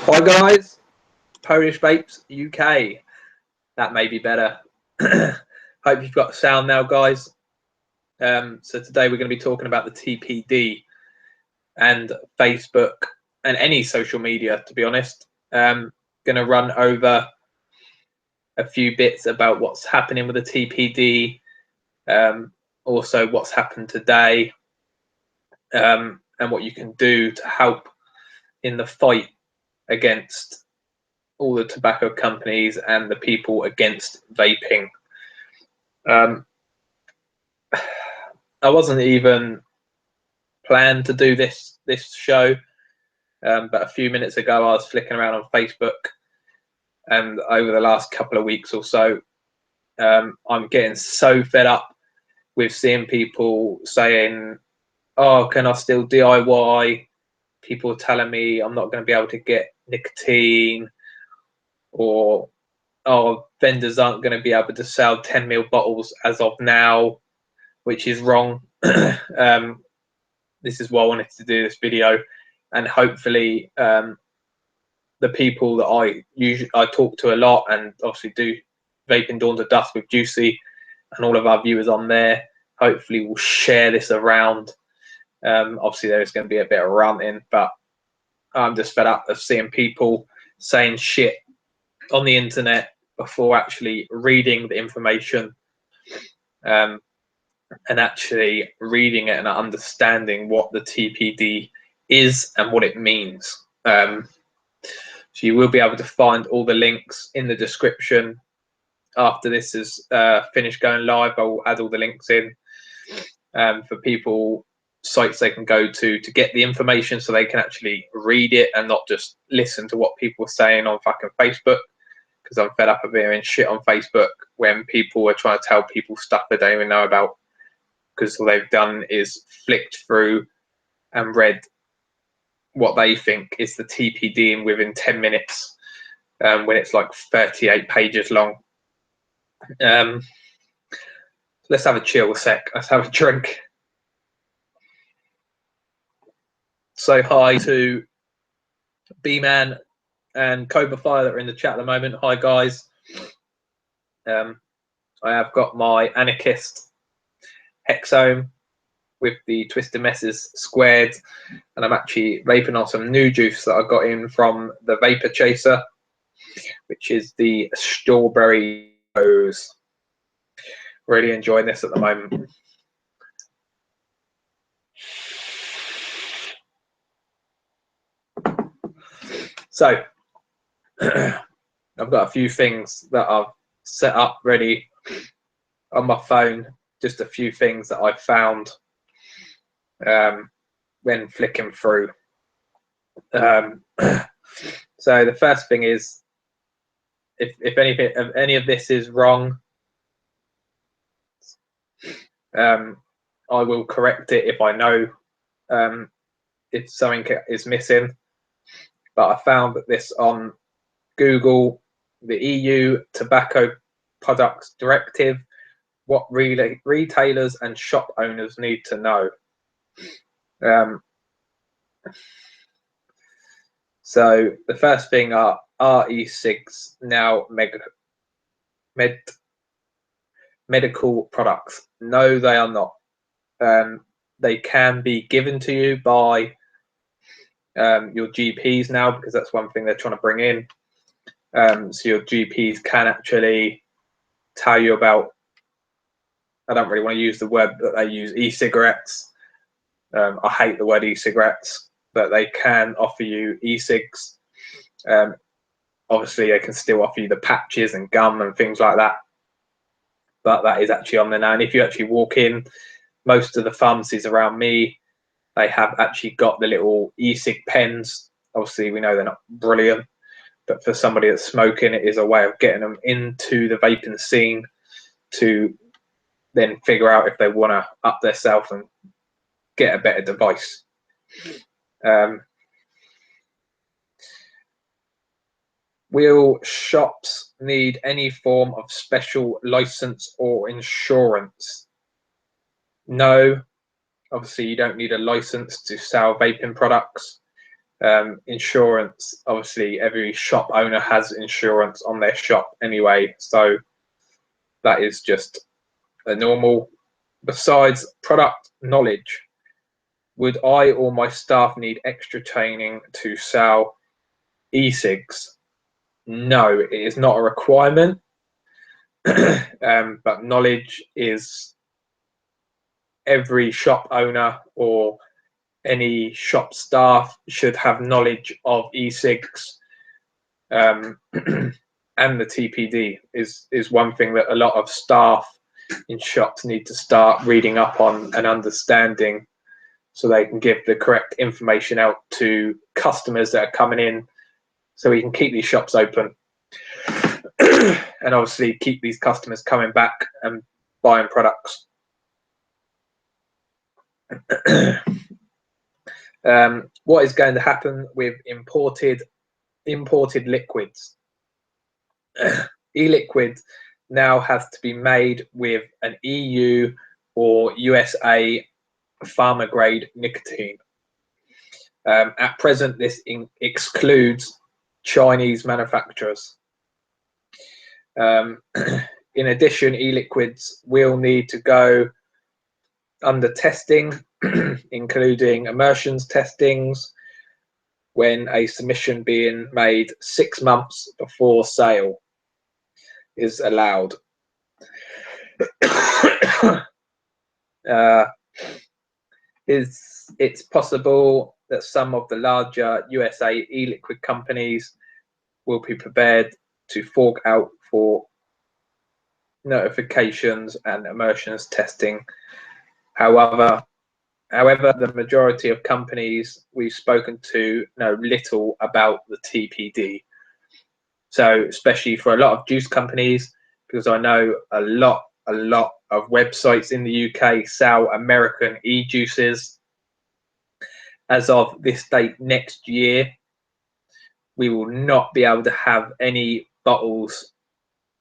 Hi guys, Polish Vapes UK. That may be better. Hope you've got sound now, guys. So today we're going to be talking about the TPD and Facebook and any social media, to be honest. Going to run over a few bits about what's happening with the TPD, also what's happened today, and what you can do to help in the fight against all the tobacco companies and the people against vaping. I wasn't even planned to do this show, but a few minutes ago I was flicking around on Facebook, and over the last couple of weeks or so, I'm getting so fed up with seeing people saying, "Oh, can I still DIY?" People telling me I'm not going to be able to get nicotine, or "Oh, vendors aren't going to be able to sell 10ml bottles as of now," which is wrong. This is why I wanted to do this video, and hopefully the people that I talk to a lot, and obviously do Vaping Dawn to Dust with Juicy and all of our viewers on there, hopefully will share this around. Obviously there's going to be a bit of ranting, but I'm just fed up of seeing people saying shit on the internet before actually reading the information, and actually reading it and understanding what the TPD is and what it means. So you will be able to find all the links in the description. After this is finished going live, I will add all the links in for people, sites they can go to get the information, so they can actually read it and not just listen to what people are saying on fucking Facebook. Because I'm fed up of hearing shit on Facebook when people are trying to tell people stuff they don't even know about, because all they've done is flicked through and read what they think is the TPD in within 10 minutes, when it's like 38 pages long. Let's have a chill a sec. Let's have a drink. So hi to B-Man and Cobra Fire that are in the chat at the moment. Hi guys. I have got my Anarchist Hexome with the Twisted Messes squared, and I'm actually vaping on some new juice that I got in from the Vapor Chaser, which is the Strawberry Rose. Really enjoying this at the moment. So I've got a few things that I've set up ready on my phone, just a few things that I found when flicking through. So the first thing is, if any of this is wrong, I will correct it if I know if something is missing. But I found that this on Google, the EU Tobacco Products Directive, what retailers and shop owners need to know. So the first thing are e-cigs now medical products? No, they are not. They can be given to you by your GPs now, because that's one thing they're trying to bring in. So your GPs can actually tell you about, I don't really want to use the word that they use, e-cigarettes. I hate the word e-cigarettes, but they can offer you e-cigs. Obviously they can still offer you the patches and gum and things like that, but that is actually on there now. And if you actually walk in, most of the pharmacies around me, they have actually got the little e-cig pens. Obviously we know they're not brilliant, but for somebody that's smoking, it is a way of getting them into the vaping scene to then figure out if they want to up themselves and get a better device. Will shops need any form of special license or insurance? No, obviously you don't need a license to sell vaping products. Insurance, obviously every shop owner has insurance on their shop anyway, so that is just a normal. Besides product knowledge, would I or my staff need extra training to sell e-cigs? No, it is not a requirement. But knowledge is, every shop owner or any shop staff should have knowledge of e-cigs, and the TPD is one thing that a lot of staff in shops need to start reading up on and understanding, so they can give the correct information out to customers that are coming in, so we can keep these shops open and obviously keep these customers coming back and buying products. What is going to happen with imported liquids? E-liquid now has to be made with an EU or USA pharma grade nicotine. At present, this excludes Chinese manufacturers. In addition, e-liquids will need to go under testing, including immersions testings, when a submission being made 6 months before sale is allowed. It's possible that some of the larger USA e-liquid companies will be prepared to fork out for notifications and immersions testing. However, the majority of companies we've spoken to know little about the TPD. So especially for a lot of juice companies, because I know a lot of websites in the UK sell American e-juices. As of this date next year, we will not be able to have any bottles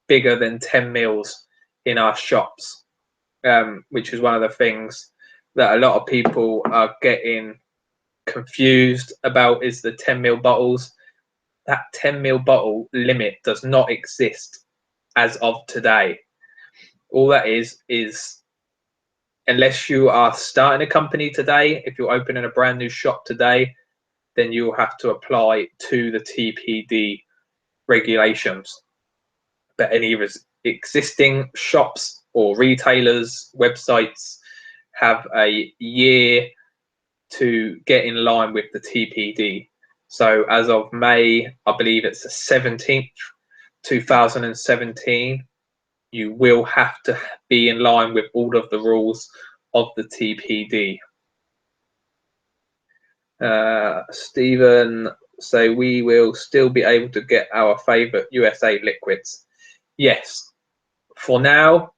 bigger than 10 mils in our shops, which is one of the things that a lot of people are getting confused about, is the 10 mil bottles. That 10 mil bottle limit does not exist as of today. All that is unless you are starting a company today, if you're opening a brand new shop today, then you'll have to apply to the TPD regulations. But any existing shops or retailers' websites have a year to get in line with the TPD. So as of May, I believe it's the 17th, 2017, you will have to be in line with all of the rules of the TPD. Stephen, so we will still be able to get our favorite USA liquids. Yes, for now,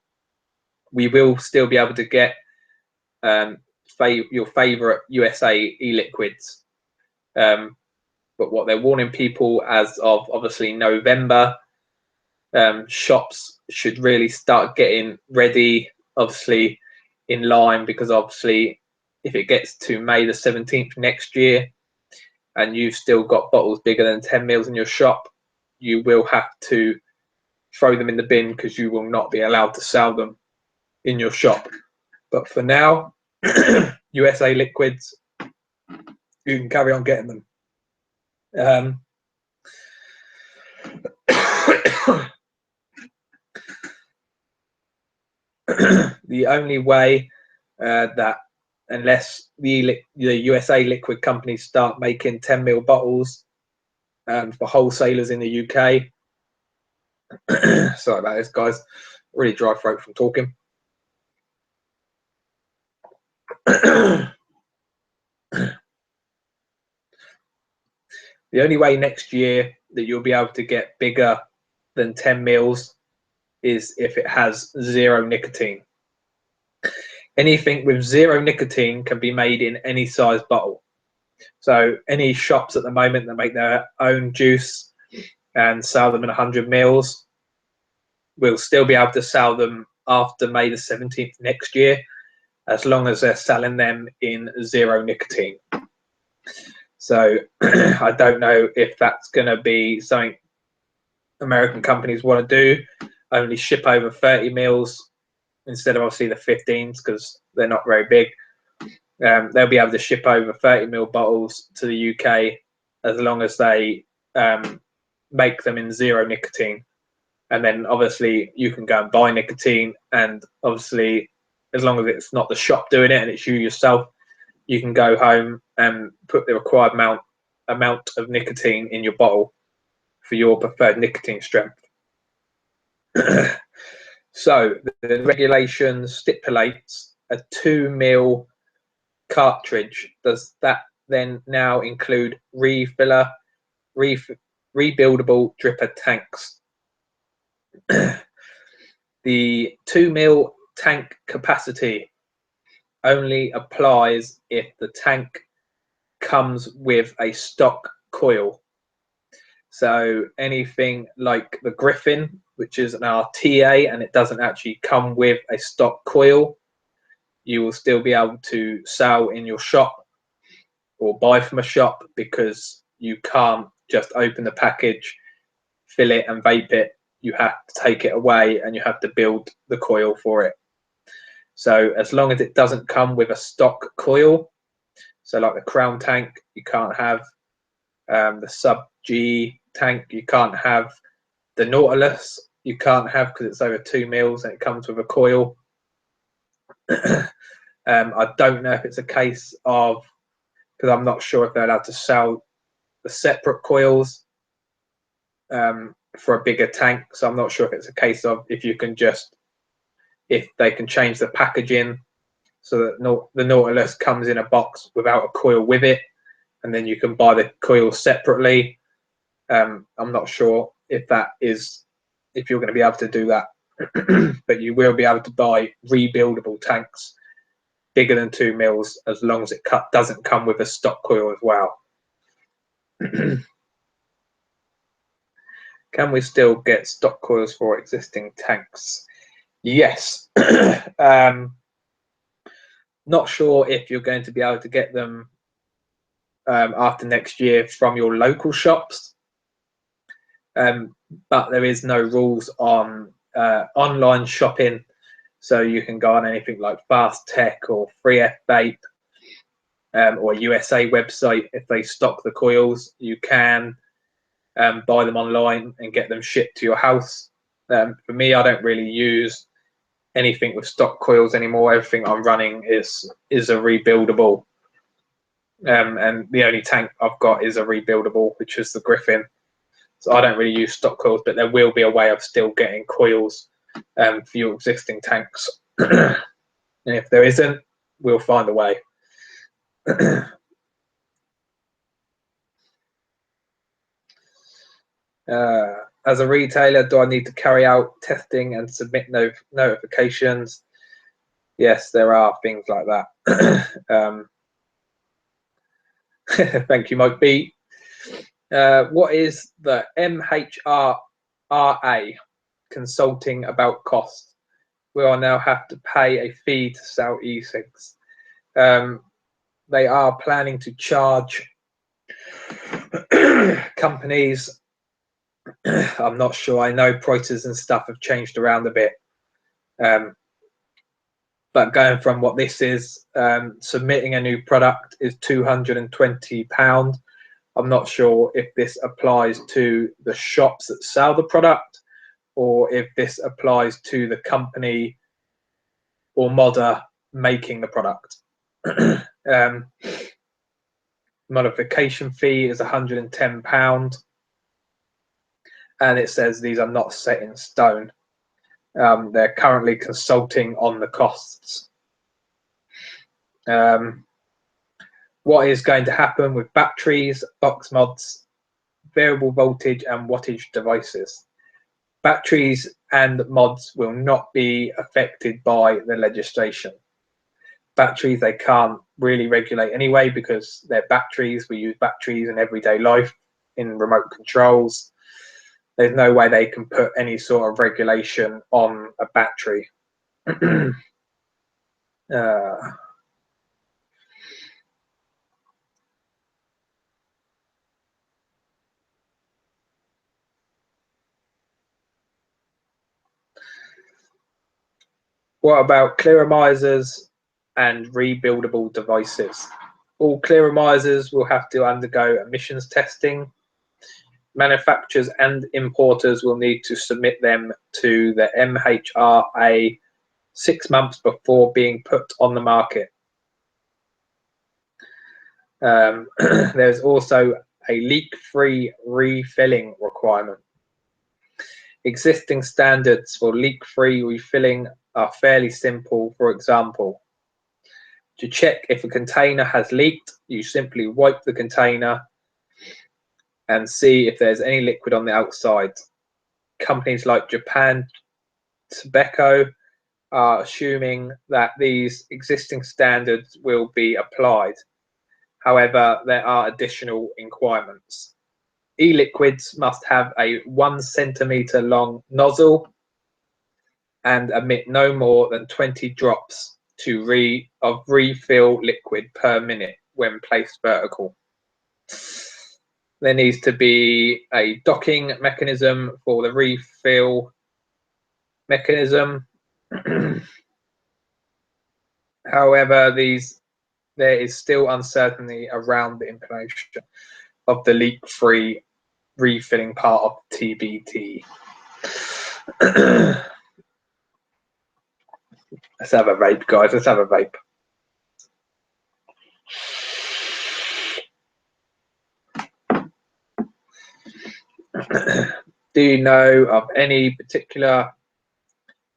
we will still be able to get your favorite USA e-liquids. But what they're warning people, as of obviously November, shops should really start getting ready, obviously in line, because obviously if it gets to May the 17th next year and you've still got bottles bigger than 10 mils in your shop, you will have to throw them in the bin, because you will not be allowed to sell them in your shop. But for now, USA liquids, you can carry on getting them. The only way that, unless the USA liquid companies start making 10 mil bottles for wholesalers in the UK, sorry about this, guys, really dry throat from talking. The only way next year that you'll be able to get bigger than 10 mils is if it has 0 nicotine. Anything with 0 nicotine can be made in any size bottle. So any shops at the moment that make their own juice and sell them in 100 mils will still be able to sell them after May the 17th next year, as long as they're selling them in 0 nicotine. So I don't know if that's going to be something American companies want to do, only ship over 30 mils instead of obviously the 15s because they're not very big. They'll be able to ship over 30 ml bottles to the UK as long as they make them in zero nicotine. And then obviously you can go and buy nicotine, and obviously as long as it's not the shop doing it and it's you yourself, you can go home and put the required amount of nicotine in your bottle for your preferred nicotine strength. So the regulation stipulates a 2 ml cartridge. Does that then now include rebuildable dripper tanks? The 2 ml tank capacity only applies if the tank comes with a stock coil. So anything like the Griffin, which is an RTA, and it doesn't actually come with a stock coil, you will still be able to sell in your shop or buy from a shop, because you can't just open the package, fill it and vape it. You have to take it away and you have to build the coil for it. So as long as it doesn't come with a stock coil, so like the Crown tank, you can't have the Sub G tank, you can't have the Nautilus, you can't have because it's over 2 mils and it comes with a coil. I don't know if it's a case of, because I'm not sure if they're allowed to sell the separate coils for a bigger tank. So I'm not sure if it's a case of if they can change the packaging so that the Nautilus comes in a box without a coil with it, and then you can buy the coil separately. I'm not sure if you're going to be able to do that, but you will be able to buy rebuildable tanks bigger than 2 mils as long as it doesn't come with a stock coil as well. Can we still get stock coils for existing tanks? Yes. Not sure if you're going to be able to get them after next year from your local shops, but there is no rules on online shopping, so you can go on anything like Fast Tech or Free F Vape or USA website. If they stock the coils, you can buy them online and get them shipped to your house. For me, I don't really use anything with stock coils anymore. Everything I'm running is a rebuildable, and the only tank I've got is a rebuildable, which is the Griffin. So I don't really use stock coils, but there will be a way of still getting coils for your existing tanks. And if there isn't, we'll find a way. As a retailer, do I need to carry out testing and submit notifications? Yes, there are things like that. Thank you, Mike B. What is the MHRA consulting about costs? Will I now have to pay a fee to sell e-cigs? They are planning to charge companies. I'm not sure. I know prices and stuff have changed around a bit. But going from what this is, submitting a new product is £220. I'm not sure if this applies to the shops that sell the product, or if this applies to the company or modder making the product. Modification fee is £110, and it says these are not set in stone. They're currently consulting on the costs. What is going to happen with batteries, box mods, variable voltage and wattage devices? Batteries and mods will not be affected by the legislation. Batteries they can't really regulate anyway, because they're batteries. We use batteries in everyday life in remote controls. There's no way they can put any sort of regulation on a battery. What about clearomizers and rebuildable devices? All clearomizers will have to undergo emissions testing. Manufacturers and importers will need to submit them to the MHRA 6 months before being put on the market. There's also a leak-free refilling requirement. Existing standards for leak-free refilling are fairly simple. For example, to check if a container has leaked, you simply wipe the container and see if there's any liquid on the outside. Companies like Japan Tobacco are assuming that these existing standards will be applied. However, there are additional requirements. E-liquids must have a 1 centimeter long nozzle and emit no more than 20 drops of refill liquid per minute when placed vertical. There needs to be a docking mechanism for the refill mechanism. However, there is still uncertainty around the implementation of the leak-free refilling part of TBT. Let's have a vape, guys. Let's have a vape. Do you know of any particular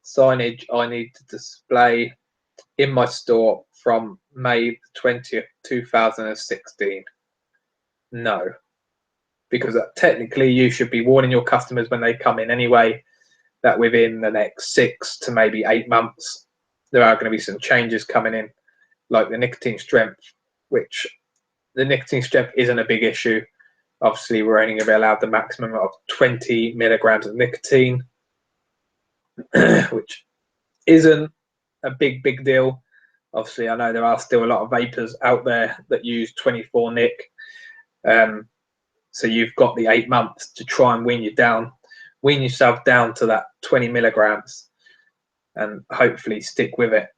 signage I need to display in my store from May 20th, 2016? No, because technically you should be warning your customers when they come in anyway that within the next 6 to maybe 8 months there are going to be some changes coming in, like the nicotine strength, which the nicotine strength isn't a big issue. Obviously, we're only going to be allowed the maximum of 20 milligrams of nicotine, which isn't a big deal. Obviously, I know there are still a lot of vapors out there that use 24 nic. So you've got the 8 months to try and wean yourself down to that 20 milligrams and hopefully stick with it.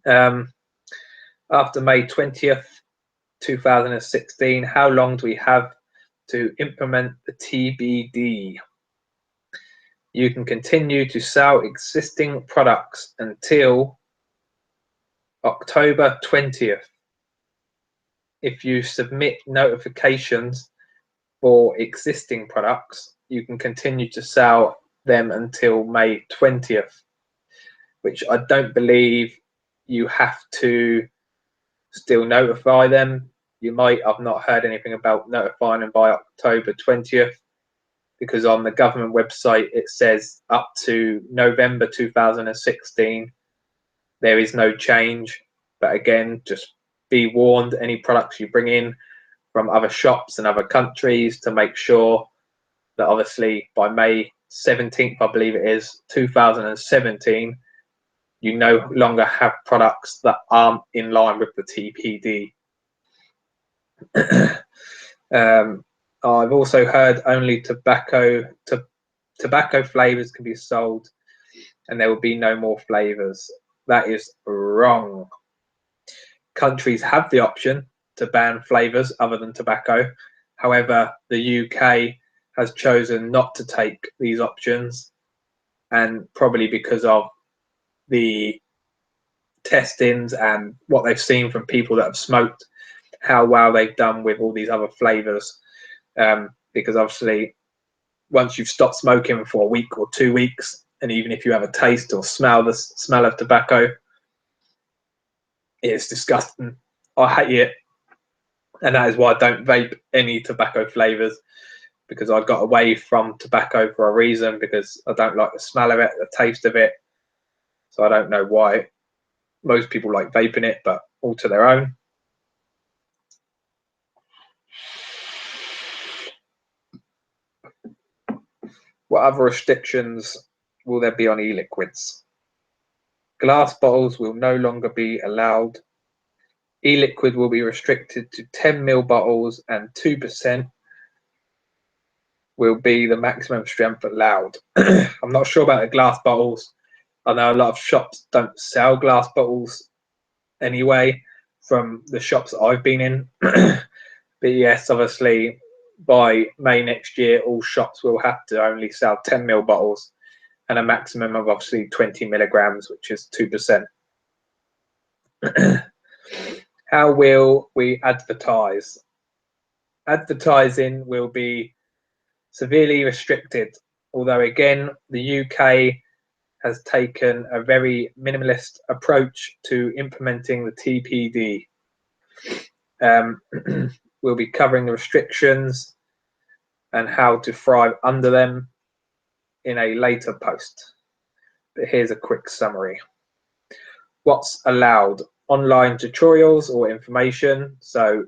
After May 20th, 2016, how long do we have to implement the TBD? You can continue to sell existing products until October 20th. If you submit notifications for existing products, you can continue to sell them until May 20th, which I don't believe you have to still notify them. You might have not heard anything about notifying them by October 20th, because on the government website it says up to November 2016 there is no change. But again, just be warned, any products you bring in from other shops and other countries, to make sure that obviously by May 17th, I believe it is, 2017, you no longer have products that aren't in line with the TPD. I've also heard only tobacco flavors can be sold and there will be no more flavors. That is wrong. Countries have the option to ban flavors other than tobacco. However, the UK has chosen not to take these options, and probably because of the testings and what they've seen from people that have smoked, how well they've done with all these other flavors. Because obviously once you've stopped smoking for a week or 2 weeks, and even if you have a taste or smell the smell of tobacco, it's disgusting. I hate it, and that is why I don't vape any tobacco flavors, because I got away from tobacco for a reason, because I don't like the smell of it, the taste of it. So I don't know why most people like vaping it, but all to their own. What other restrictions will there be on e-liquids? Glass bottles will no longer be allowed. E-liquid will be restricted to 10 ml bottles, and 2% will be the maximum strength allowed. I'm not sure about the glass bottles, I know a lot of shops don't sell glass bottles anyway, from the shops that I've been in. But yes, obviously by May next year, all shops will have to only sell 10 ml bottles and a maximum of obviously 20 milligrams, which is 2%. How will we advertise? Advertising will be severely restricted, although again, the UK has taken a very minimalist approach to implementing the TPD. We'll be covering the restrictions and how to thrive under them in a later post. But here's a quick summary. What's allowed? Online tutorials or information. So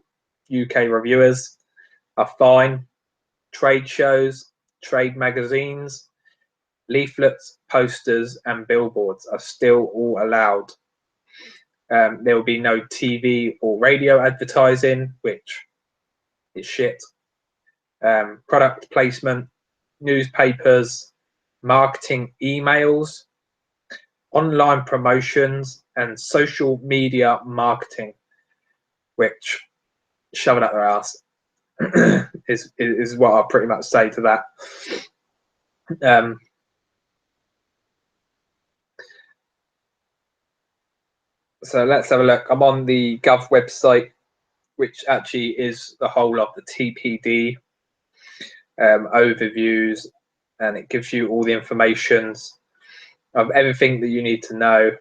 UK reviewers are fine. Trade shows, trade magazines, leaflets, posters, and billboards are still all allowed. There will be no TV or radio advertising, which is shit. Product placement, newspapers, marketing emails, online promotions, and social media marketing, which shove it up their ass, is what I'll pretty much say to that. So let's have a look. I'm on the Gov website, which actually is the whole of the TPD overviews, and it gives you all the information of everything that you need to know.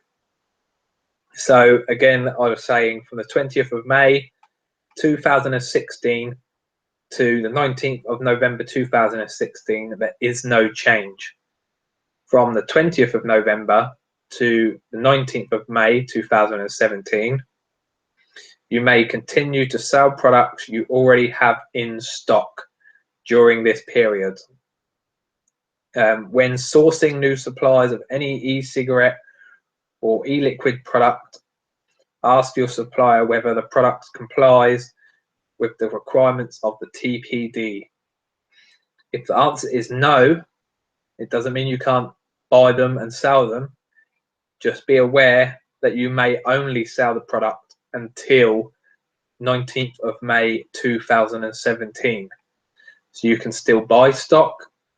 So again, I was saying from the 20th of May 2016 to the 19th of November 2016, there is no change. From the 20th of November to the 19th of May 2017, you may continue to sell products you already have in stock during this period. When sourcing new supplies of any e-cigarette or e-liquid product, ask your supplier whether the product complies with the requirements of the TPD. If the answer is no, it doesn't mean you can't buy them and sell them. Just be aware that you may only sell the product until 19th of May 2017. So you can still buy stock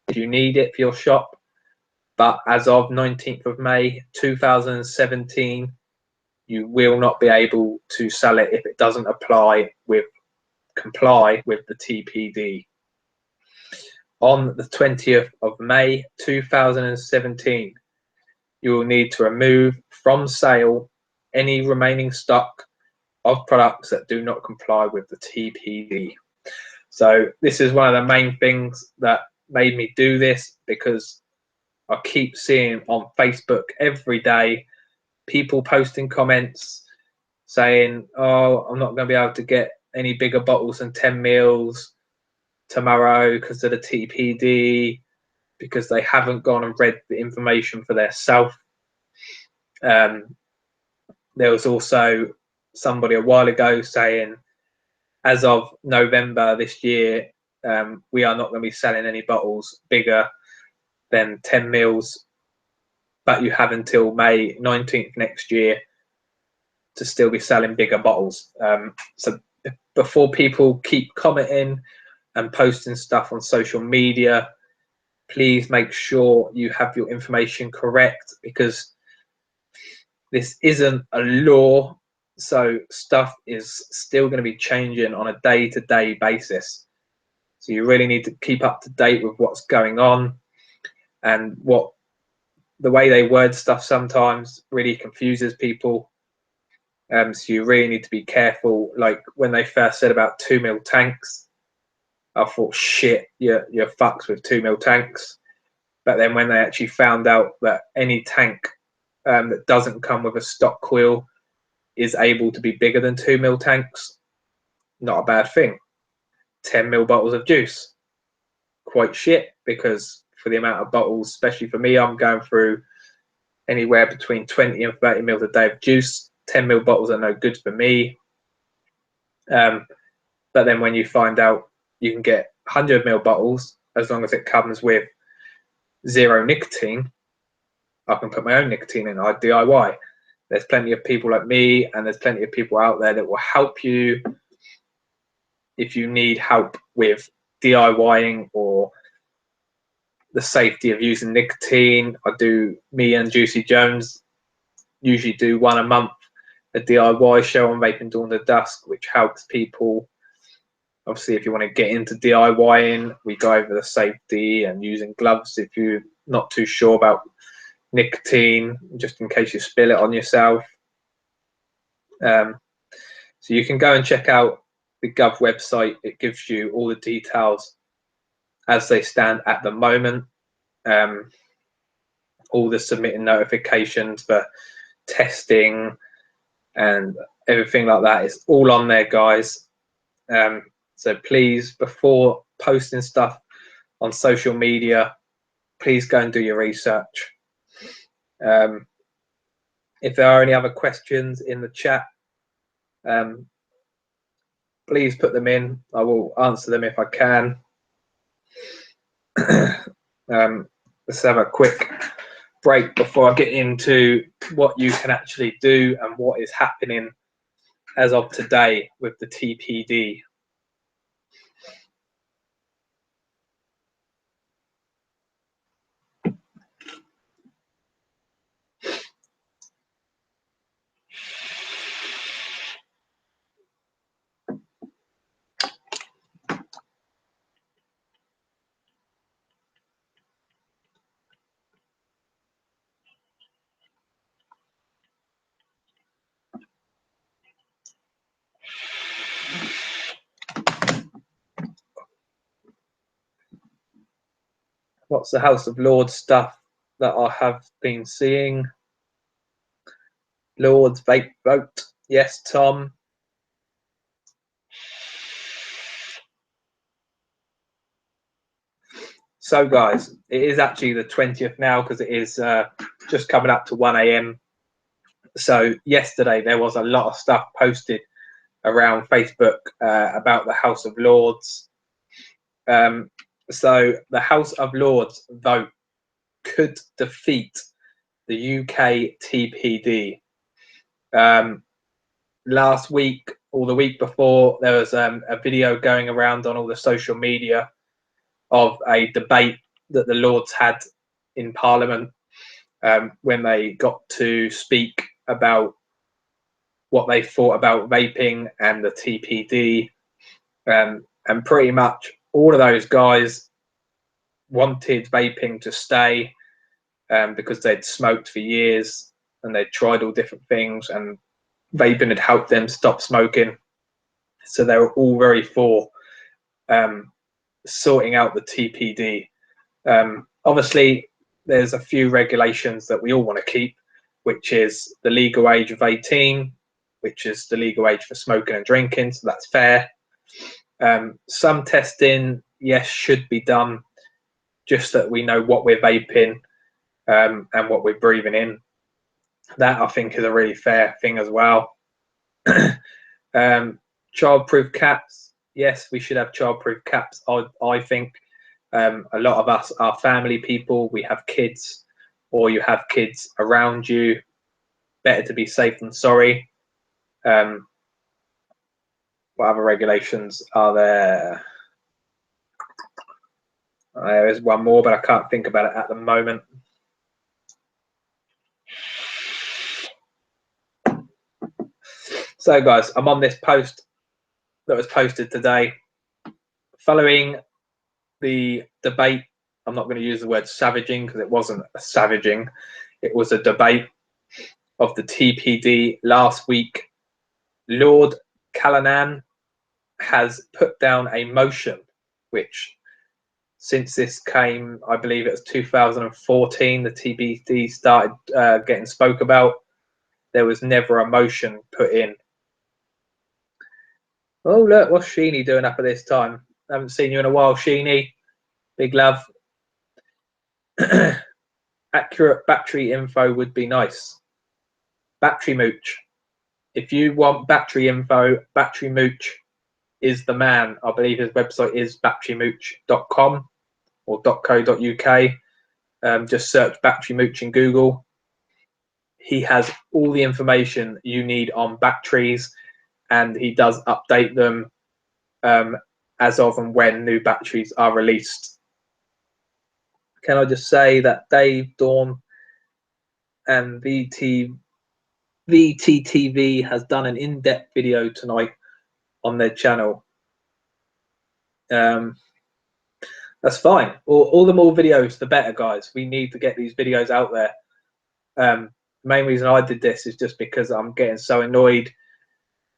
if you need it for your shop, but as of 19th of May 2017, you will not be able to sell it if it doesn't comply with the TPD. On the 20th of May 2017, you will need to remove from sale any remaining stock of products that do not comply with the TPD. So this is one of the main things that made me do this, because I keep seeing on Facebook every day people posting comments saying, oh, I'm not going to be able to get any bigger bottles than 10 mils tomorrow because of the TPD, because they haven't gone and read the information for themselves. There was also somebody a while ago saying, as of November this year, we are not going to be selling any bottles bigger than 10 mils, but you have until May 19th next year to still be selling bigger bottles. So before people keep commenting and posting stuff on social media, please make sure you have your information correct, because this isn't a law, so stuff is still going to be changing on a day-to-day basis. So you really need to keep up to date with what's going on, and what the way they word stuff sometimes really confuses people. So you really need to be careful. Like when they first said about 2 mil tanks, I thought, shit, you're fucked with 2 mil tanks. But then when they actually found out that any tank that doesn't come with a stock coil is able to be bigger than 2 mil tanks, not a bad thing. 10 mil bottles of juice, quite shit, because for the amount of bottles, especially for me, I'm going through anywhere between 20 and 30 mils a day of juice. 10 mil bottles are no good for me. But then when you find out you can get 100 mil bottles, as long as it comes with 0 nicotine, I can put my own nicotine in. I DIY. There's plenty of people like me, and there's plenty of people out there that will help you if you need help with DIYing or the safety of using nicotine. Me and Juicy Jones usually do one a month, a DIY show on Vaping Dawn to Dusk, which helps people. Obviously, if you want to get into DIYing, we go over the safety and using gloves if you're not too sure about nicotine, just in case you spill it on yourself. So you can go and check out the Gov website. It gives you all the details as they stand at the moment. All the submitting notifications for testing and everything like that is all on there, guys. So please, before posting stuff on social media, please go and do your research. If there are any other questions in the chat, please put them in. I will answer them if I can. Let's have a quick break before I get into what you can actually do and what is happening as of today with the TPD. What's the House of Lords stuff that I have been seeing? Lords vape vote. Yes, Tom. So, guys, it is actually the 20th now because it is just coming up to 1 a.m. So yesterday there was a lot of stuff posted around Facebook about the House of Lords. So the House of Lords vote could defeat the UK TPD. Last week or the week before, there was a video going around on all the social media of a debate that the Lords had in Parliament when they got to speak about what they thought about vaping and the TPD. And pretty much all of those guys wanted vaping to stay because they'd smoked for years and they'd tried all different things, and vaping had helped them stop smoking. So they were all very for sorting out the TPD. Obviously, there's a few regulations that we all want to keep, which is the legal age of 18, which is the legal age for smoking and drinking, so that's fair. Some testing, yes, should be done, just that we know what we're vaping and what we're breathing in. That, I think, is a really fair thing as well. Childproof caps, yes, we should have childproof caps. I think a lot of us are family people. We have kids, or you have kids around you. Better to be safe than sorry. What other regulations are there? There is one more, but I can't think about it at the moment. So, guys, I'm on this post that was posted today. Following the debate, I'm not going to use the word savaging because it wasn't a savaging. It was a debate of the TPD last week. Lord Callanan has put down a motion which, since this came, I believe it was 2014, the TPD started getting spoke about. There was never a motion put in. Oh, look, what's Sheeny doing up at this time? I haven't seen you in a while, Sheeny. Big love. Accurate battery info would be nice. Battery Mooch. If you want battery info, Battery Mooch is the man. I believe his website is batterymooch.com or .co.uk. Just search Battery Mooch in Google. He has all the information you need on batteries, and he does update them as of and when new batteries are released. Can I just say that Dave, Dawn, and VTTV has done an in-depth video tonight on their channel. That's fine. All the more videos, the better, guys. We need to get these videos out there. The main reason I did this is just because I'm getting so annoyed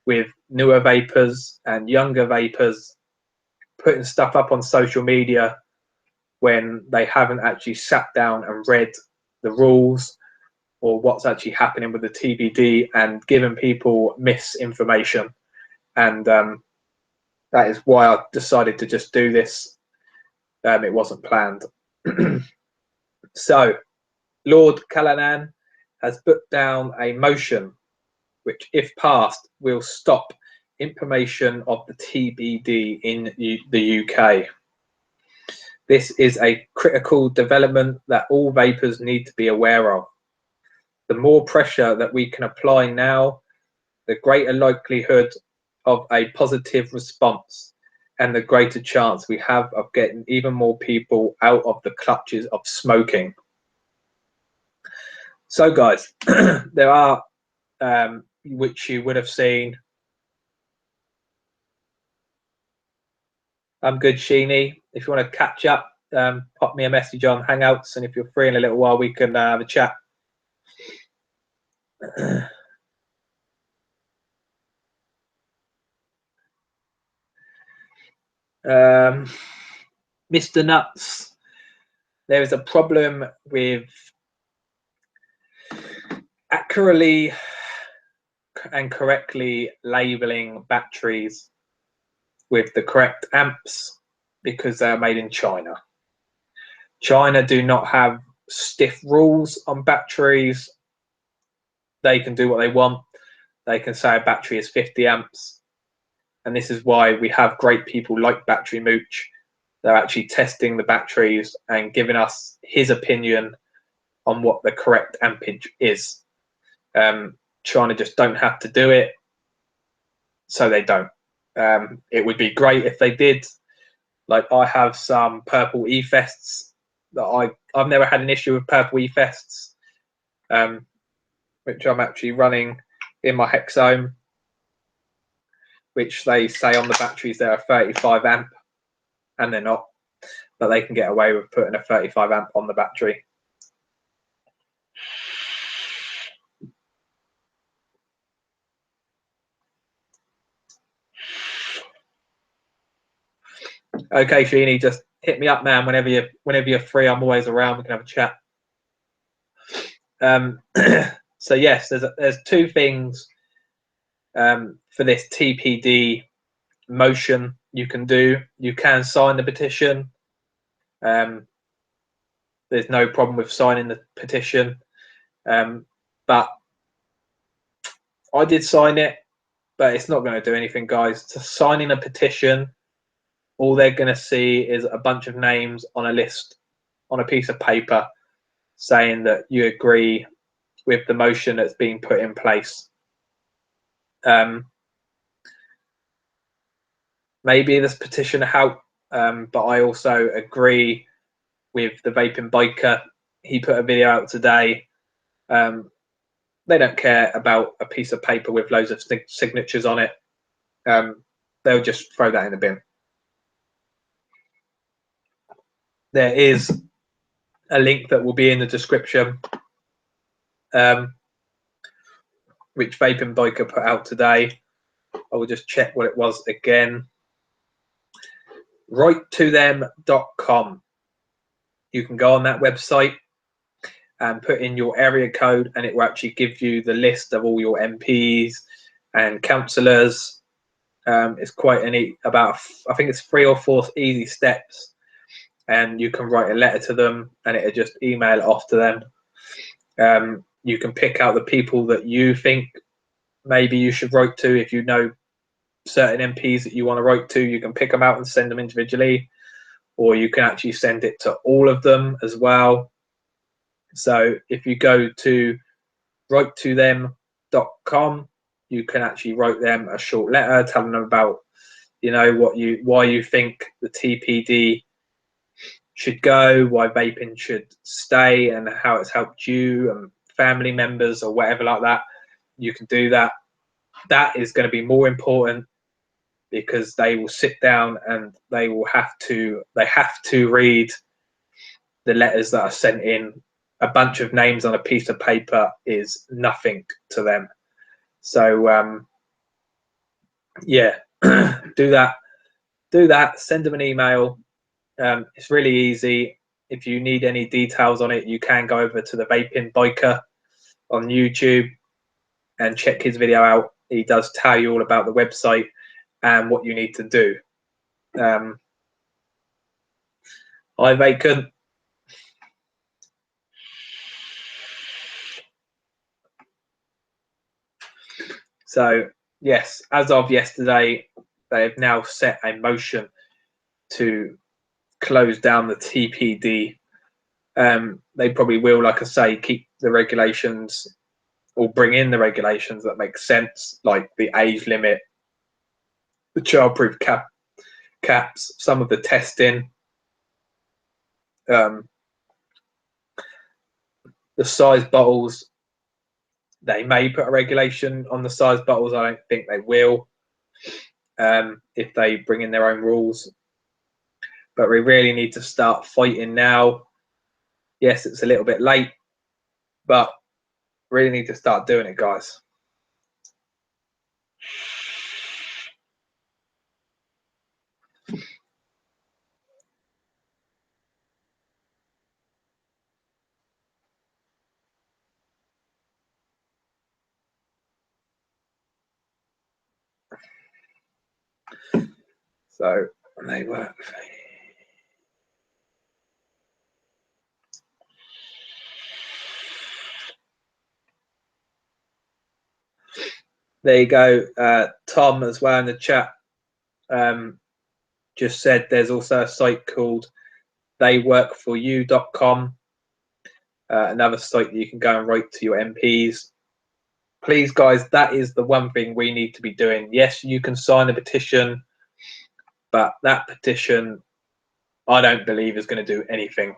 with newer vapors and younger vapors putting stuff up on social media when they haven't actually sat down and read the rules or what's actually happening with the TBD, and giving people misinformation. And that is why I decided to just do this. It wasn't planned. So Lord Callanan has put down a motion which, if passed, will stop implementation of the TBD in the UK. This is a critical development that all vapors need to be aware of. The more pressure that we can apply now, the greater likelihood of a positive response, and the greater chance we have of getting even more people out of the clutches of smoking. So guys, there are, which you would have seen. I'm good, Sheeny. If you want to catch up, pop me a message on Hangouts, and if you're free in a little while, we can have a chat. Mr. Nuts, there is a problem with accurately and correctly labeling batteries with the correct amps because they are made in China. China do not have stiff rules on batteries. They can do what they want. They can say a battery is 50 amps. And this is why we have great people like Battery Mooch. They're actually testing the batteries and giving us his opinion on what the correct ampage is. China just don't have to do it, so they don't. It would be great if they did. Like, I have some purple E-Fests that I've never had an issue with purple E-Fests, which I'm actually running in my Hexome, which they say on the batteries they're a 35 amp, and they're not, but they can get away with putting a 35 amp on the battery. Okay, Sheeny, just hit me up, man. Whenever you're free, I'm always around. We can have a chat. So yes, there's two things for this TPD motion you can do. You can sign the petition. There's no problem with signing the petition, but I did sign it, but it's not going to do anything, guys. To signing a petition, all they're going to see is a bunch of names on a list on a piece of paper saying that you agree with the motion that's being put in place. Maybe this petition will help, but I also agree with the Vaping Biker. He put a video out today. They don't care about a piece of paper with loads of signatures on it. They'll just throw that in the bin. There is a link that will be in the description, which Vaping Biker put out today. I will just check what it was again. WriteToThem.com. You can go on that website and put in your area code, and it will actually give you the list of all your MPs and councillors. It's quite about, I think it's 3 or 4 easy steps, and you can write a letter to them and it'll just email it off to them. You can pick out the people that you think maybe you should write to. If you know certain MPs that you want to write to, you can pick them out and send them individually, or you can actually send it to all of them as well. So if you go to writetothem.com, you can actually write them a short letter telling them about, why you think the TPD should go, why vaping should stay, and how it's helped you and family members or whatever like that. You can do that. That is going to be more important, because they will sit down and they have to read the letters that are sent in. A bunch of names on a piece of paper is nothing to them. So yeah, do that. Send them an email. It's really easy. If you need any details on it, you can go over to the Vaping Biker on YouTube and check his video out. He does tell you all about the website and what you need to do. Hi, Vacant. So yes, as of yesterday, they have now set a motion to close down the TPD. They probably will, like I say, keep the regulations or bring in the regulations that make sense, like the age limit, the childproof caps, some of the testing, the size bottles. They may put a regulation on the size bottles. I don't think they will, if they bring in their own rules. But we really need to start fighting now. Yes, it's a little bit late, but really need to start doing it, guys. So they work. There you go. Tom as well in the chat just said there's also a site called theyworkforyou.com, another site that you can go and write to your MPs. Please, guys, that is the one thing we need to be doing. Yes, you can sign a petition, but that petition, I don't believe, is going to do anything.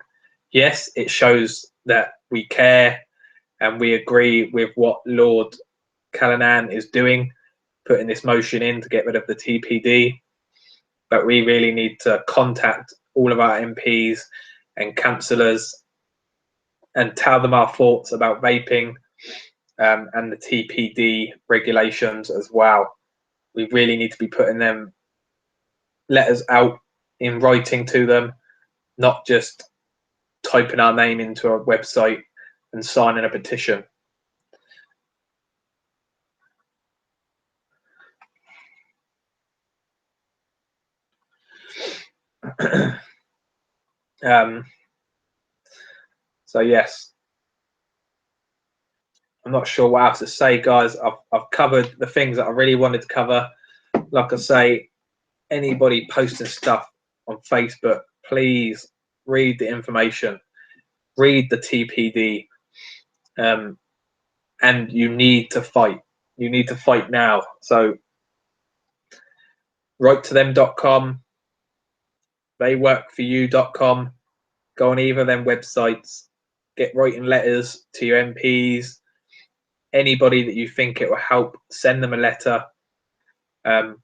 Yes, it shows that we care and we agree with what Lord Callanan is doing, putting this motion in to get rid of the TPD. But we really need to contact all of our MPs and councillors and tell them our thoughts about vaping and the TPD regulations as well. We really need to be putting them letters out in writing to them, not just typing our name into a website and signing a petition. So yes, I'm not sure what else to say, guys. I've covered the things that I really wanted to cover. Like I say, anybody posting stuff on Facebook, please read the information, read the TPD, and you need to fight. You need to fight now. So writetothem.com, theyworkforyou.com, go on either of them websites, get writing letters to your MPs, anybody that you think it will help, send them a letter, and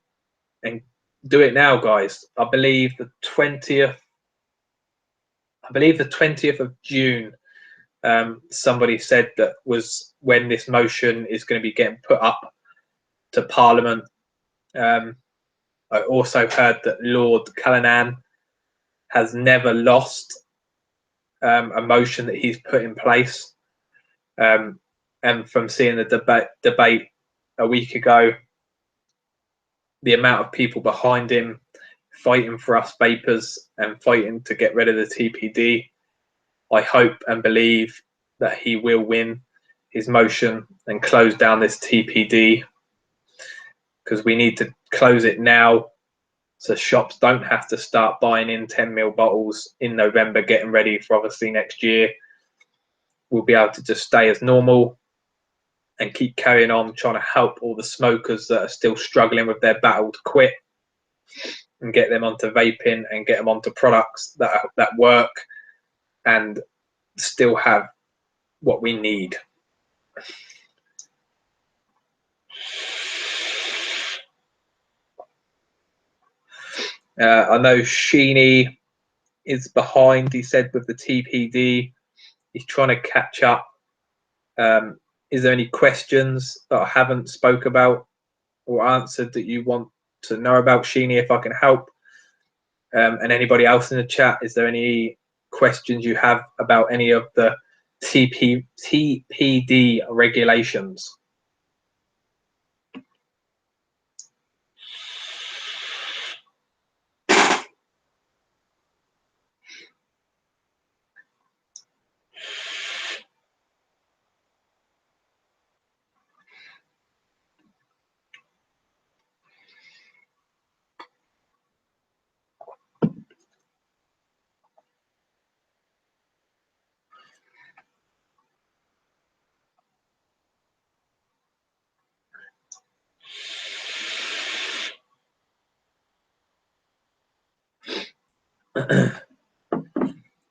do it now, guys. I believe the 20th of June, somebody said that was when this motion is going to be getting put up to Parliament. I also heard that Lord Callanan has never lost a motion that he's put in place. And from seeing the debate a week ago, the amount of people behind him fighting for us vapers and fighting to get rid of the TPD, I hope and believe that he will win his motion and close down this TPD, because we need to close it now so shops don't have to start buying in 10 ml bottles in November, getting ready for obviously next year. we'll be able to just stay as normal and keep carrying on trying to help all the smokers that are still struggling with their battle to quit, and get them onto vaping and get them onto products that work and still have what we need. I know Sheeny is behind, he said, with the TPD. He's trying to catch up. Is there any questions that I haven't spoke about or answered that you want to know about, Sheeny, if I can help? And anybody else in the chat, is there any questions you have about any of the TPD regulations?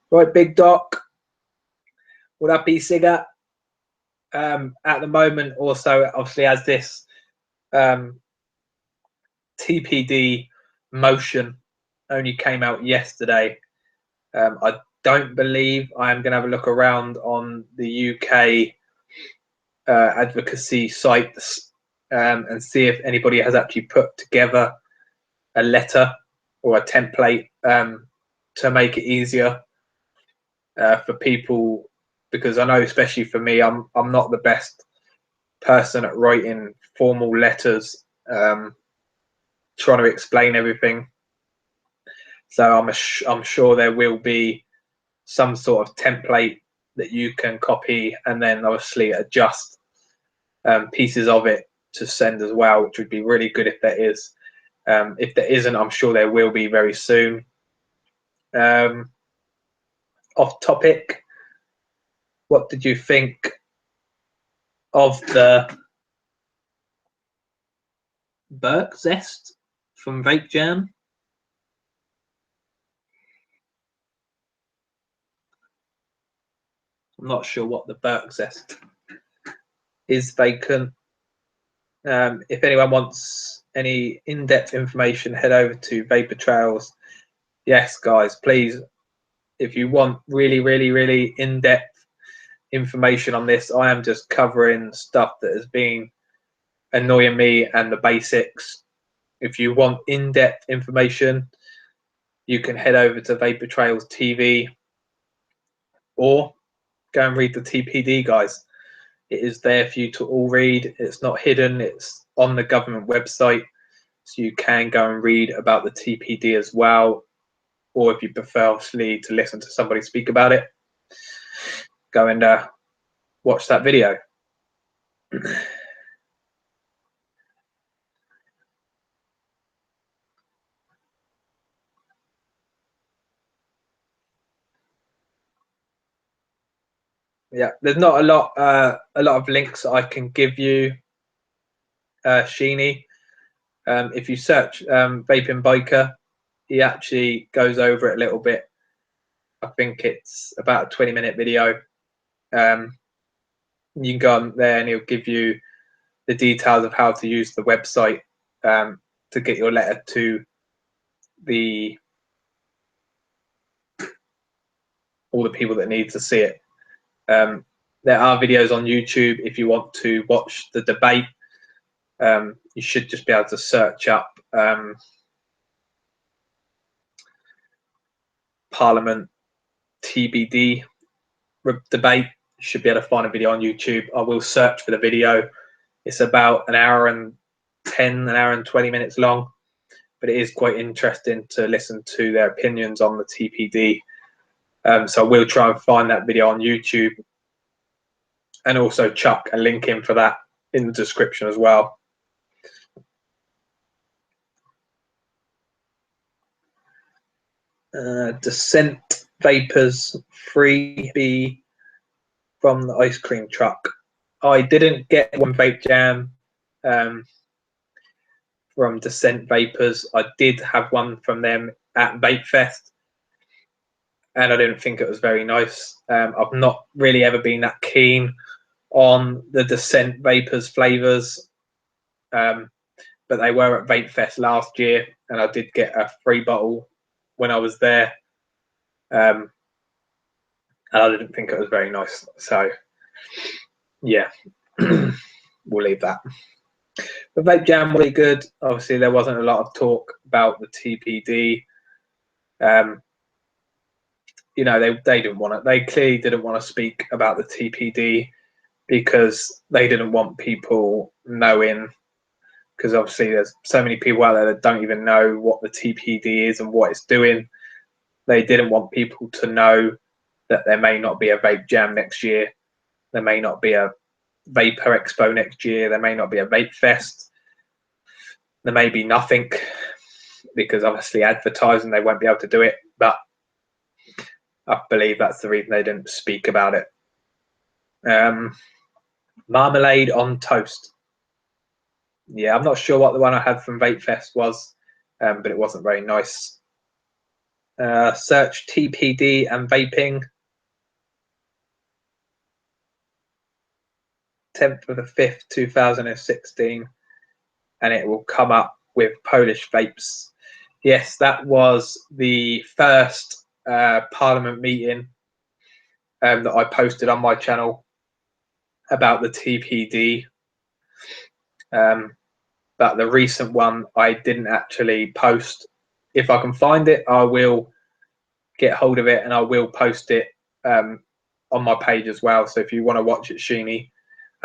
Right, Big Doc. Would that be Sigga? At the moment, also, obviously, as this TPD motion only came out yesterday, I don't believe I am going to have a look around on the UK advocacy sites and see if anybody has actually put together a letter or a template to make it easier for people, because I know, especially for me, I'm not the best person at writing formal letters, trying to explain everything. So I'm sure there will be some sort of template that you can copy and then obviously adjust pieces of it to send as well, which would be really good if there is. If there isn't, I'm sure there will be very soon. Off topic, what did you think of the Burke Zest from Vape Jam? I'm not sure what the Burke Zest is vacant. If anyone wants any in-depth information, head over to Vapor Trails. Yes, guys, please, if you want really, really, really in-depth information on this, I am just covering stuff that has been annoying me and the basics. If you want in-depth information, you can head over to Vapor Trails TV or go and read the TPD, guys. It is there for you to all read. It's not hidden. It's on the government website, so you can go and read about the TPD as well. Or if you prefer, obviously, to listen to somebody speak about it, go and watch that video. Yeah, there's not a lot of links I can give you, Sheeny. If you search Vaping Biker, he actually goes over it a little bit. I think it's about a 20-minute video. You can go on there and he'll give you the details of how to use the website to get your letter to all the people that need to see it. There are videos on YouTube if you want to watch the debate. You should just be able to search up Parliament TPD debate. You should be able to find a video on YouTube. I will search for the video. It's about an hour and 20 minutes long, but it is quite interesting to listen to their opinions on the TPD. So we'll try and find that video on YouTube and also chuck a link in for that in the description as well. Descent Vapors Freebie from the ice cream truck. I didn't get one vape jam from Descent Vapors. I did have one from them at Vape Fest, and I didn't think it was very nice. I've not really ever been that keen on the Descent Vapors flavors, but they were at Vape Fest last year, and I did get a free bottle when I was there, and I didn't think it was very nice. So yeah, we'll leave that. The vape jam really good. Obviously, there wasn't a lot of talk about the TPD. You know, they didn't want it. They clearly didn't want to speak about the TPD because they didn't want people knowing. Because obviously, there's so many people out there that don't even know what the TPD is and what it's doing. They didn't want people to know that there may not be a vape jam next year. There may not be a Vapor Expo next year. There may not be a Vape Fest. There may be nothing because obviously advertising, they won't be able to do it. But I believe that's the reason they didn't speak about it. Marmalade on toast. Yeah, I'm not sure what the one I had from Vape Fest was, but it wasn't very nice. Search TPD and vaping. 10th of the 5th, 2016, and it will come up with Polish vapes. Yes, that was the first Parliament meeting that I posted on my channel about the TPD. But the recent one I didn't actually post. If I can find it, I will get hold of it and I will post it on my page as well. So if you want to watch it, Sheeny,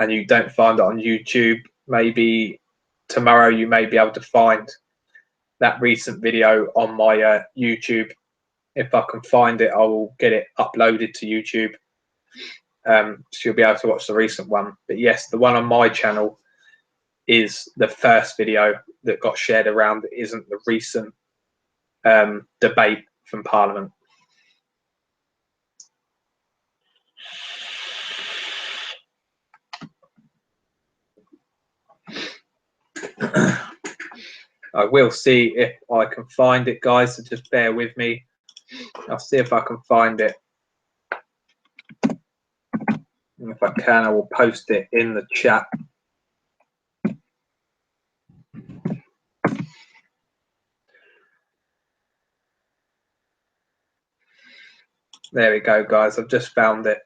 and you don't find it on YouTube, maybe tomorrow you may be able to find that recent video on my YouTube. If I can find it, I will get it uploaded to YouTube. So you'll be able to watch the recent one. But yes, the one on my channel is the first video that got shared around. It isn't the recent debate from Parliament. I will see if I can find it, guys, so just bear with me. I'll see if I can find it. And if I can, I will post it in the chat. There we go, guys. I've just found it.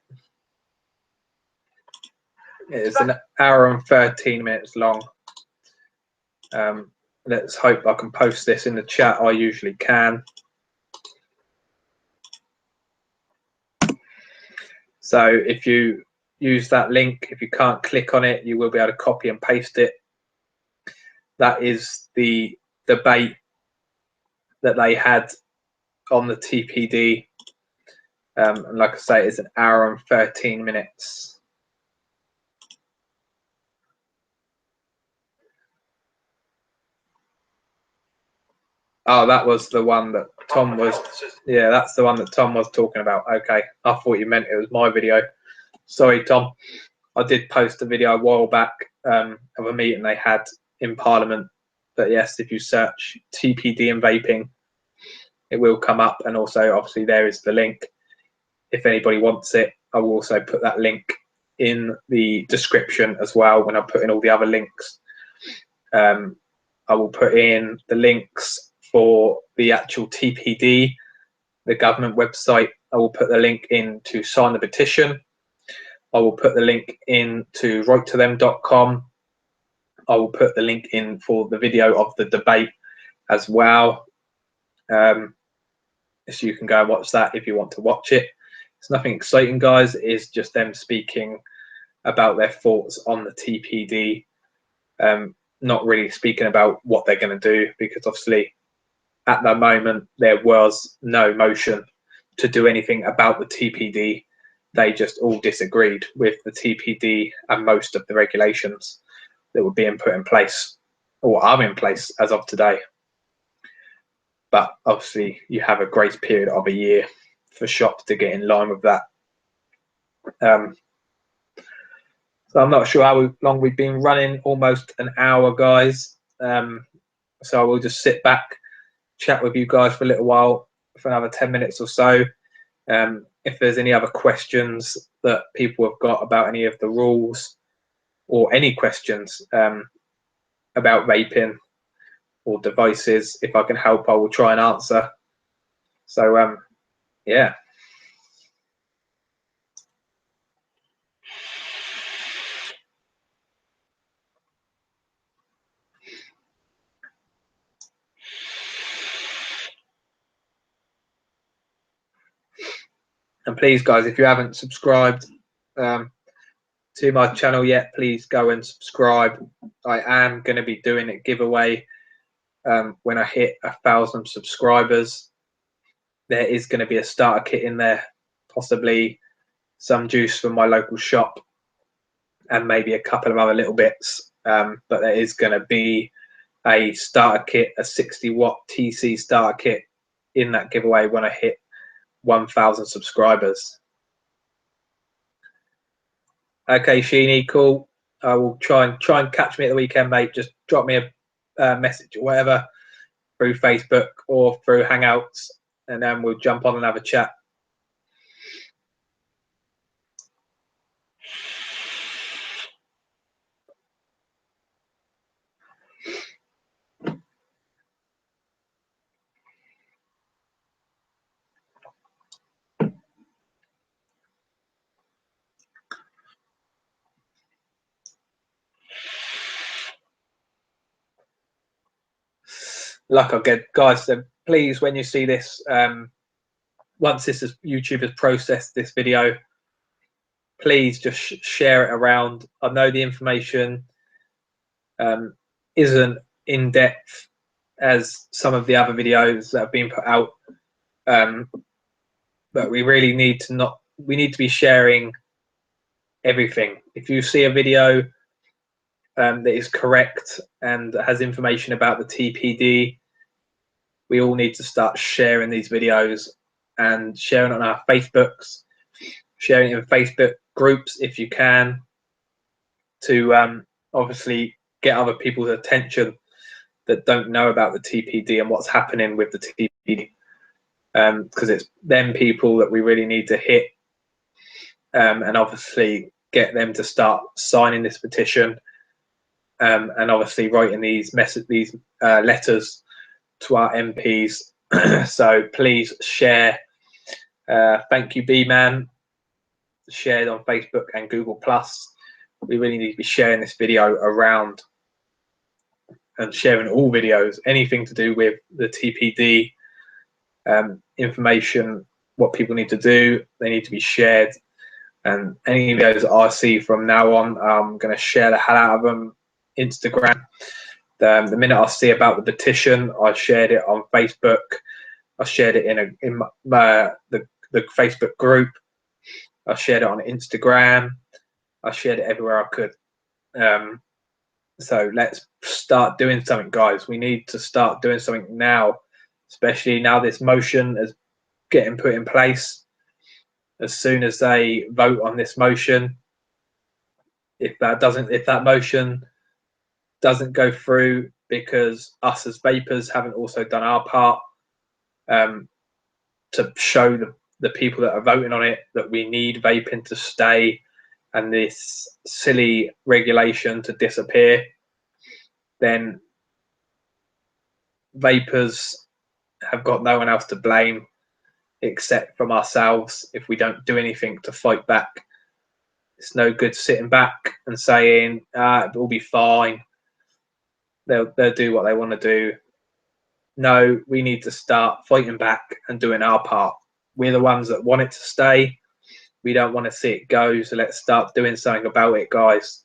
It's an hour and 13 minutes long. Let's hope I can post this in the chat. I usually can. So if you use that link, if you can't click on it, you will be able to copy and paste it. That is the debate that they had on the TPD. And like I say, it's an hour and 13 minutes. Oh, that was the one that Tom was. Yeah, that's the one that Tom was talking about. Okay, I thought you meant it was my video. Sorry, Tom. I did post a video a while back of a meeting they had in Parliament. But yes, if you search TPD and vaping, it will come up. And also, obviously, there is the link. If anybody wants it, I will also put that link in the description as well when I put in all the other links. I will put in the links for the actual TPD, the government website. I will put the link in to sign the petition. I will put the link in to writetothem.com. I will put the link in for the video of the debate as well. So you can go and watch that if you want to watch it. It's nothing exciting, guys. It's just them speaking about their thoughts on the TPD. Not really speaking about what they're going to do, because obviously at the moment there was no motion to do anything about the TPD. They just all disagreed with the TPD and most of the regulations that were being put in place or are in place as of today. But obviously you have a grace period of a year for shops to get in line with that. So I'm not sure how long we've been running, almost an hour, guys. So I will just sit back, chat with you guys for a little while, for another 10 minutes or so. If there's any other questions that people have got about any of the rules, or any questions about vaping or devices, if I can help, I will try and answer. So yeah. And please, guys, if you haven't subscribed to my channel yet, please go and subscribe. I am going to be doing a giveaway when I hit 1,000 subscribers. There is going to be a starter kit in there, possibly some juice from my local shop, and maybe a couple of other little bits. But there is going to be a starter kit, a 60-watt TC starter kit in that giveaway when I hit 1,000 subscribers. Okay, Sheeny, cool. I will try and catch me at the weekend, mate. Just drop me a message or whatever through Facebook or through Hangouts, and then we'll jump on and have a chat. Like I get, guys, so please, when you see this, once YouTube has processed this video, please just share it around. I know the information isn't in depth as some of the other videos that have been put out, but we really need to be sharing everything. If you see a video that is correct and has information about the TPD, we all need to start sharing these videos and sharing on our Facebooks, sharing in Facebook groups if you can, to obviously get other people's attention that don't know about the TPD and what's happening with the TPD, because it's them people that we really need to hit, and obviously get them to start signing this petition, and obviously writing these letters to our MPs. So please share. Thank you, B-Man. Shared on Facebook and Google Plus. We really need to be sharing this video around and sharing all videos, anything to do with the TPD, information, what people need to do, they need to be shared. And any videos that I see from now on, I'm going to share the hell out of them. Instagram. The minute I see about the petition, I shared it on Facebook. I shared it in the Facebook group. I shared it on Instagram. I shared it everywhere I could. So let's start doing something, guys. We need to start doing something now, especially now this motion is getting put in place. As soon as they vote on this motion, if that motion doesn't go through because us as vapers haven't also done our part to show the people that are voting on it that we need vaping to stay and this silly regulation to disappear, then vapers have got no one else to blame except from ourselves if we don't do anything to fight back. It's no good sitting back and saying, it will be fine. They'll do what they want to do. No, we need to start fighting back and doing our part. We're the ones that want it to stay. We don't want to see it go. So let's start doing something about it, guys,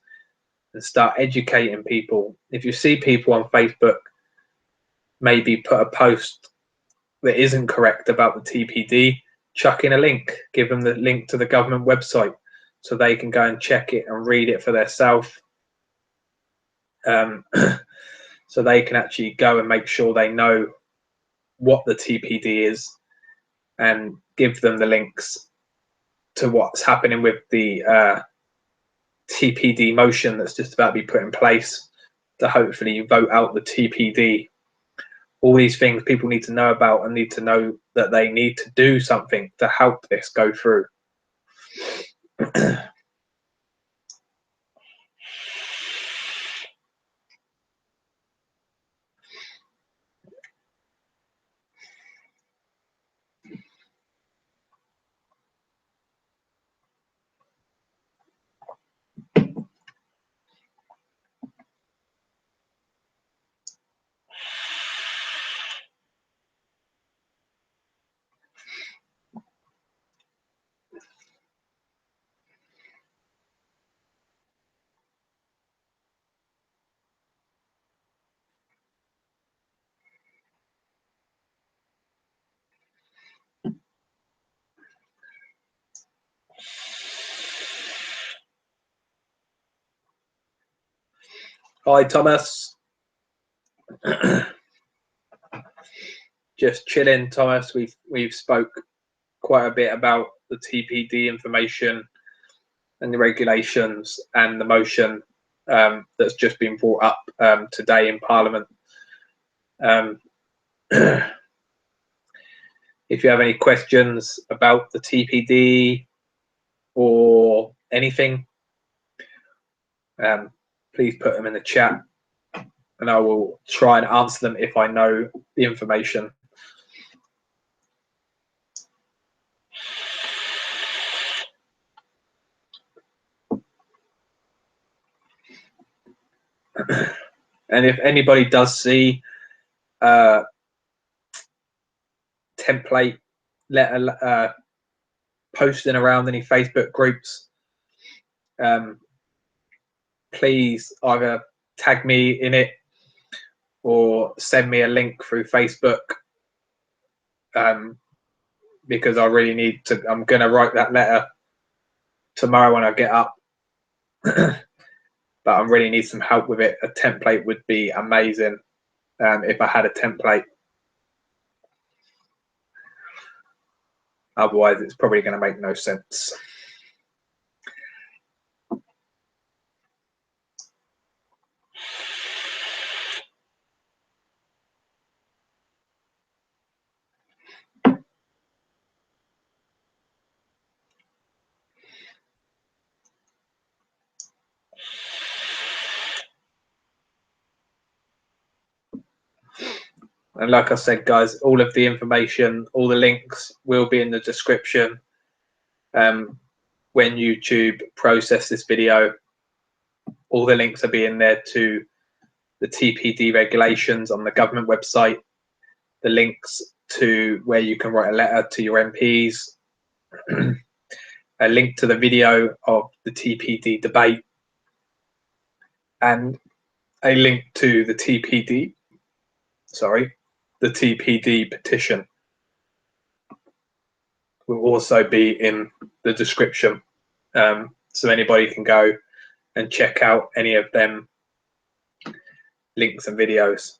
and start educating people. If you see people on Facebook maybe put a post that isn't correct about the TPD, chuck in a link, give them the link to the government website so they can go and check it and read it for themselves. So they can actually go and make sure they know what the TPD is and give them the links to what's happening with the TPD motion that's just about to be put in place to hopefully vote out the TPD. All these things people need to know about and need to know that they need to do something to help this go through. Hi, Thomas. Just chilling, Thomas. We've spoke quite a bit about the TPD information and the regulations and the motion that's just been brought up today in Parliament. If you have any questions about the TPD or anything, please put them in the chat and I will try and answer them if I know the information. And if anybody does see template letter posting around any Facebook groups, please either tag me in it or send me a link through Facebook, because I really need to. I'm going to write that letter tomorrow when I get up, but I really need some help with it. A template would be amazing if I had a template. Otherwise, it's probably going to make no sense. And like I said, guys, all of the information, all the links will be in the description. When YouTube process this video, all the links will be in there to the TPD regulations on the government website, the links to where you can write a letter to your MPs, a link to the video of the TPD debate, and a link to the TPD petition will also be in the description, so anybody can go and check out any of them links and videos.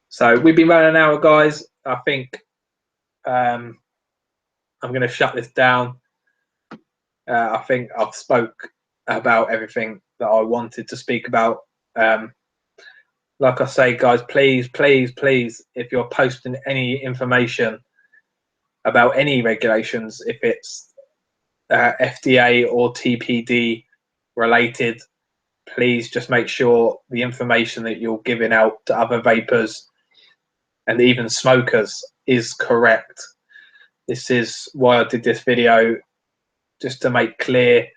So we've been running an hour, guys. I think I'm going to shut this down. I think I've spoke about everything that I wanted to speak about. Like I say, guys, please, please, please, if you're posting any information about any regulations, if it's FDA or TPD related, please just make sure the information that you're giving out to other vapors and even smokers is correct. This is why I did this video, just to make clear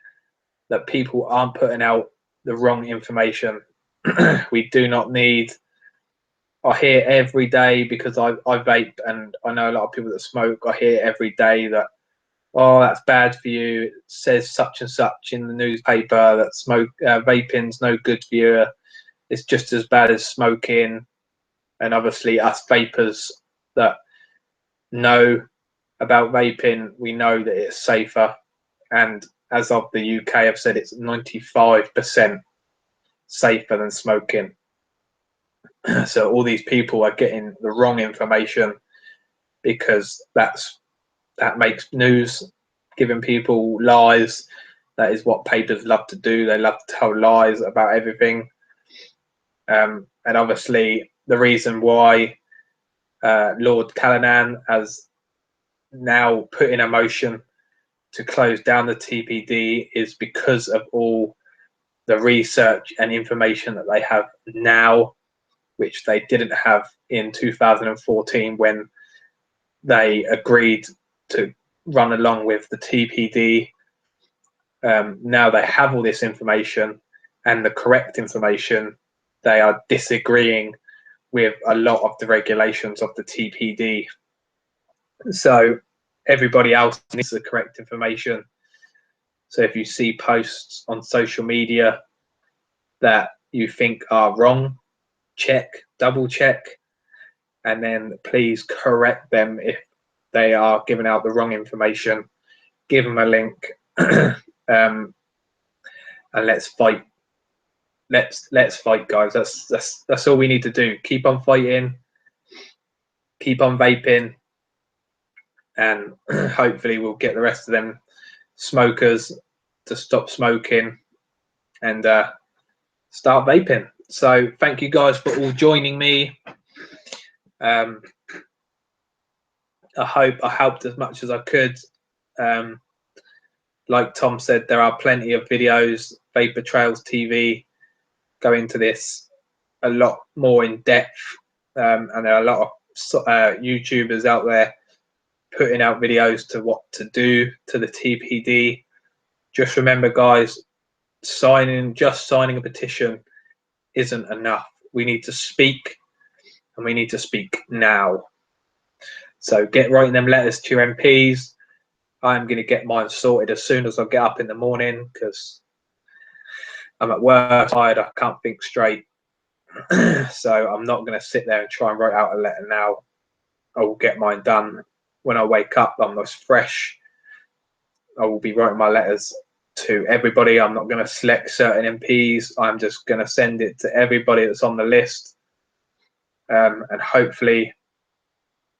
that people aren't putting out the wrong information. We do not need, I hear every day, because I vape and I know a lot of people that smoke, I hear every day that, oh, that's bad for you. It says such and such in the newspaper that vaping's no good for you. It's just as bad as smoking. And obviously us vapors that know about vaping, we know that it's safer. And as of the UK, I've said it's 95% safer than smoking. So all these people are getting the wrong information because that makes news, giving people lies. That is what papers love to do. They love to tell lies about everything. And obviously, the reason why Lord Callanan has now put in a motion to close down the TPD is because of all the research and information that they have now, which they didn't have in 2014 when they agreed to run along with the TPD. Now they have all this information and the correct information. They are disagreeing with a lot of the regulations of the TPD. So everybody else needs the correct information. So if you see posts on social media that you think are wrong, check, double check, and then please correct them if they are giving out the wrong information. Give them a link, and let's fight. Let's fight, guys. That's all we need to do. Keep on fighting, keep on vaping, and hopefully we'll get the rest of them smokers to stop smoking and start vaping. So thank you guys for all joining me. I hope I helped as much as I could. Like Tom said, there are plenty of videos. Vapor Trails TV go into this a lot more in depth, and there are a lot of YouTubers out there putting out videos to what to do to the TPD. Just remember, guys, just signing a petition isn't enough. We need to speak, and we need to speak now. So get writing them letters to your MPs. I'm going to get mine sorted as soon as I get up in the morning because I'm at work, tired, I can't think straight. So I'm not going to sit there and try and write out a letter now. I will get mine done when I wake up. I'm most fresh. I will be writing my letters to everybody. I'm not going to select certain MPs. I'm just going to send it to everybody that's on the list. And hopefully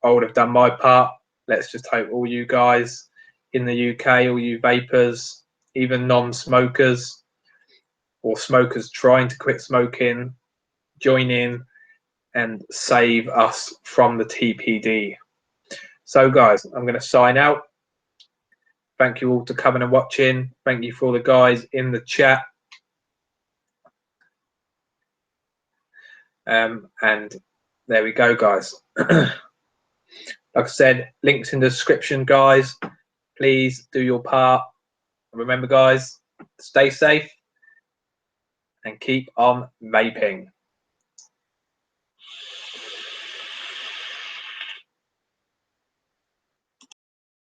I would have done my part. Let's just hope all you guys in the UK, all you vapors, even non-smokers or smokers trying to quit smoking, join in and save us from the TPD. So guys, I'm going to sign out. Thank you all for coming and watching. Thank you for all the guys in the chat. And there we go, guys. Like I said, links in the description, guys. Please do your part. Remember, guys, stay safe and keep on vaping.